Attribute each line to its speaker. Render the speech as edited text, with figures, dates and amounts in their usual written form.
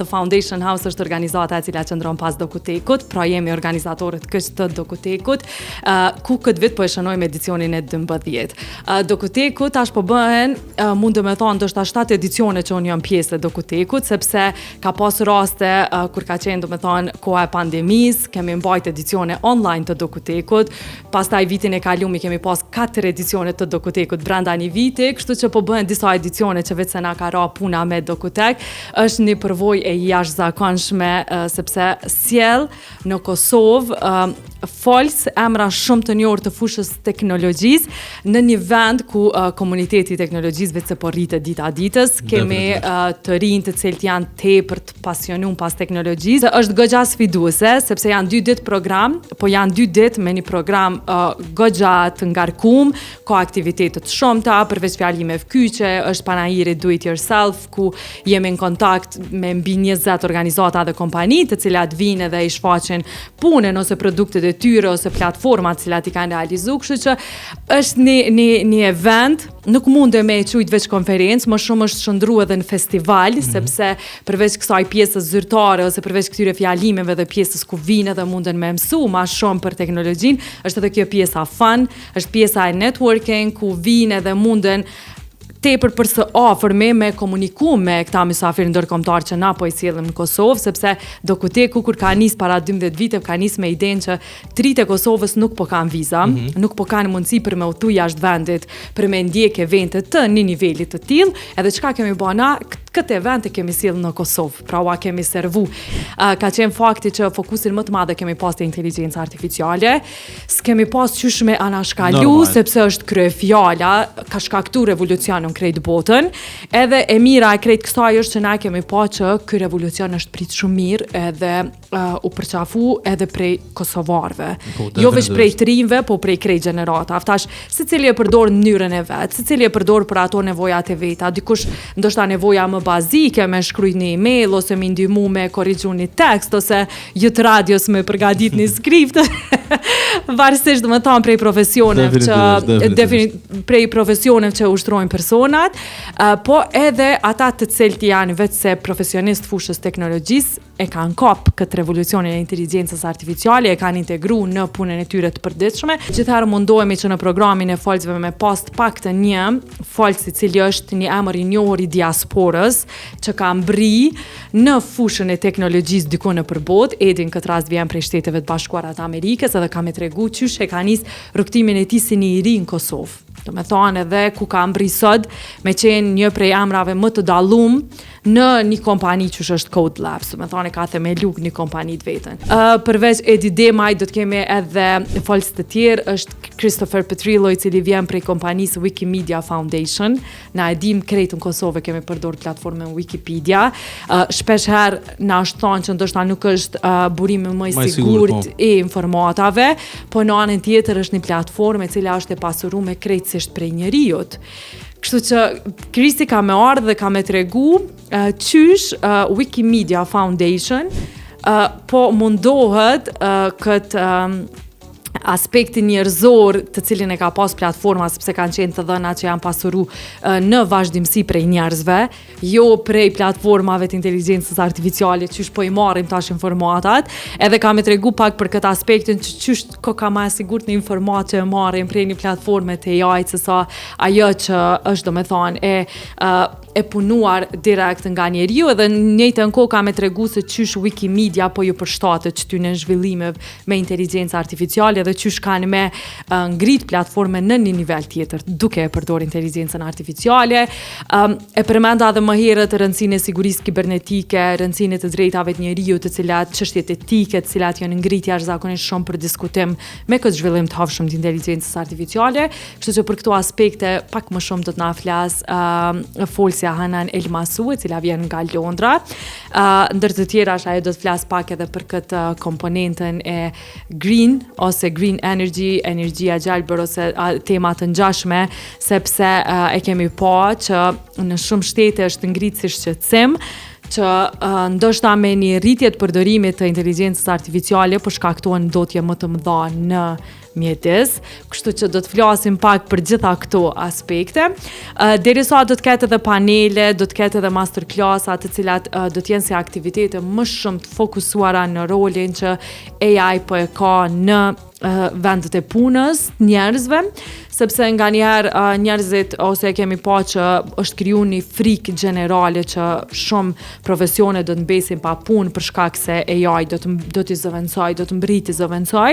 Speaker 1: The Foundation House është organizata e cila qëndron pas Dokutekut, pra jemi organizatorët këç të Dokutekut, ku këtë vit po e shënojmë edicionin e 12. Dokuteku tash po bëhen, mund të më thonë, ndoshta 7 edicione që unë jam pjesë e Dokutekut, sepse ka pas raste kur ka qenë, do më thonë, koha e pandemisë, kemi mbajt edicione online të Dokutekut, pastaj vitin e kaluar kemi pas 4 edicione të Dokutekut brenda një viti, kështu që po bëhen disa edicione që vetë se na ka ra puna me Dokutek, është një përvojë e jashtëzakonshme sepse sjell në Kosovë folës emra shumë të njohur të fushës teknologjisë në një vend ku komuniteti i teknologjisë vetë se po rritet dita ditës, kemi të rinj të cilët janë tepër të pasionuar pas teknologjisë. Është goxha sfiduese sepse janë 2 ditë program, po janë 2 ditë me një program goxha të ngarkuar, ka aktivitete të shumta, përveç fjalimeve kyçe, është panajiri do it yourself ku jemi në kontakt me mbi 20 organizata dhe kompani të cilat vinë dhe i shfaqin punën ose produktet e tyre ose platformat të cilat i kanë realizuar, kështu që është një event, nuk mundem me e quajt veç konferencë, më shumë është shndruar edhe në festival, sepse përveç kësaj pjesës zyrtare ose përveç këtyre fjalimeve dhe pjesës ku vinë dhe munden me mësu ma shumë për teknologjinë, është edhe kjo pjesa fun, është pjesa e networking ku vinë dhe munden tepër për së afërmi me komuniku me këta mysafirë ndërkombëtar që na po i sjellim në Kosovë, sepse Dokuteku kur ka nis para 12 vite ka nis me idenë që tritë e Kosovës nuk po kanë viza, nuk po kanë mundësi për me udhëtu jashtë vendit, për me ndjek evente të një niveli të tillë, edhe çka kemi bërë na, këtë event e kemi sjellë në Kosovë, pra ua kemi servu. Ka qenë fakti që fokusin më të madh kemi pas te inteligjenca artificiale, s'kemi pas qysh me anashkalu, sepse është kryefjala, ka shkaktuar revolucionin krejt botën, edhe e mira e krejt kësaj është që na kemi pa që ky revolucion është prit shumë mirë edhe u përqafu edhe prej kosovarëve. Jo veç prej të rinjve, po prej krejt gjenerata. Aftash, secili e përdor në mënyrën e vet, secili e përdor për ato nevojat e veta. Dikush ndoshta nevoja më bazike me shkruajt një email ose me ndihmu me korrigju një tekst ose jot radios me përgatit një skript. Varësisht do të thonë prej profesioneve që prej profesioneve që ushtrojnë personat, po edhe ata të cilët janë vetëse profesionist fushës teknologjisë e kanë kap këtë revolucionin e inteligjencës artificiale, e kanë integruar në punën e tyre të përditshme. Gjithherë mundohemi që në programin e folësve me pas të paktën një folës i cili është një emër i njohur i diasporës që ka mbri në fushën e teknologjisë diku nëpër botë, Edi në këtë rast vjen prej Shteteve të Bashkuara të Amerikës edhe ka me tregu qysh e ka nis rrugtimin e tij si një i ri në Kosovë. Do me thonë edhe ku ka mbri sot me qenë një prej emrave më të dallum në një kompani që është Code Labs, do me thonë ka themelu një kompani të vetën. Përveç Edi Demaj do të kemi edhe folës të tjerë, është Christopher Petrillo i cili vjen prej kompanisë Wikimedia Foundation. Na e dim krejt në Kosovë kemi përdor platformën Wikipedia. Shpesh herë na është thonë që ndoshta nuk është burimi më i sigurt i informatave, po në anën tjetër është një platformë e cila është e pasuruar me krejtësisht prej njeriut. Kështu që Kristi ka me ardhë dhe ka me tregu qysh Wikimedia Foundation po mundohet këtë aspektin njerëzor të cilin e ka pas platforma sepse kanë qenë të dhëna që janë pasuru në vazhdimsi prej njerëzve, jo prej platformave të inteligjencës artificiale qysh po i marrim tash informatat, edhe ka me tregu pak për këtë aspektin që qysh ka ma sigurt në informat që e marrim prej një platforme të AI-t se sa ajo që është do me thonë e punuar direkt nga njeriu, edhe njëjtën kohë ka me tregu se qysh Wikimedia po ju përshtatet këtyre zhvillimeve me inteligjencë artificiale dhe qysh kanë me ngrit platforme në një nivel tjetër duke e përdor inteligjencën artificiale. E përmenda edhe më herët rëndësinë e sigurisë kibernetike, rëndësinë të drejtave të njeriut, të cilat çështjet etike, të cilat janë ngritje jashtëzakonisht shumë për diskutim me këtë zhvillim të havshëm të inteligjencës artificiale. Kështu që për këto aspekte pak më shumë do të na flas folësja Hanan Elmasu, e cila vjen nga Londra. Ndër të tjera ajo do të flas pak edhe për këtë komponentën e green ose green energy, energjia gjelbër ose tema të ngjashme, sepse e kemi pa që në shumë shtete është ngritur si shqetësim që ndoshta me një rritje të përdorimit të inteligjencës artificiale po shkaktohen ndotje më të mëdha në mjedis, kështu që do të flasim pak për gjitha këto aspekte. Derisa do të ketë edhe panele, do të ketë edhe masterclassa, të cilat do të jenë si aktivitete më shumë të fokusuara në rolin që AI po e ka në vendet e punës, njerëzve, sepse nga njerë njerëzit ose e kemi pa që është kriju një frikë generale që shumë profesione do të mbesin pa punë për shkak se AI do t'i zëvendësoj, do të mbriti zëvendësoj,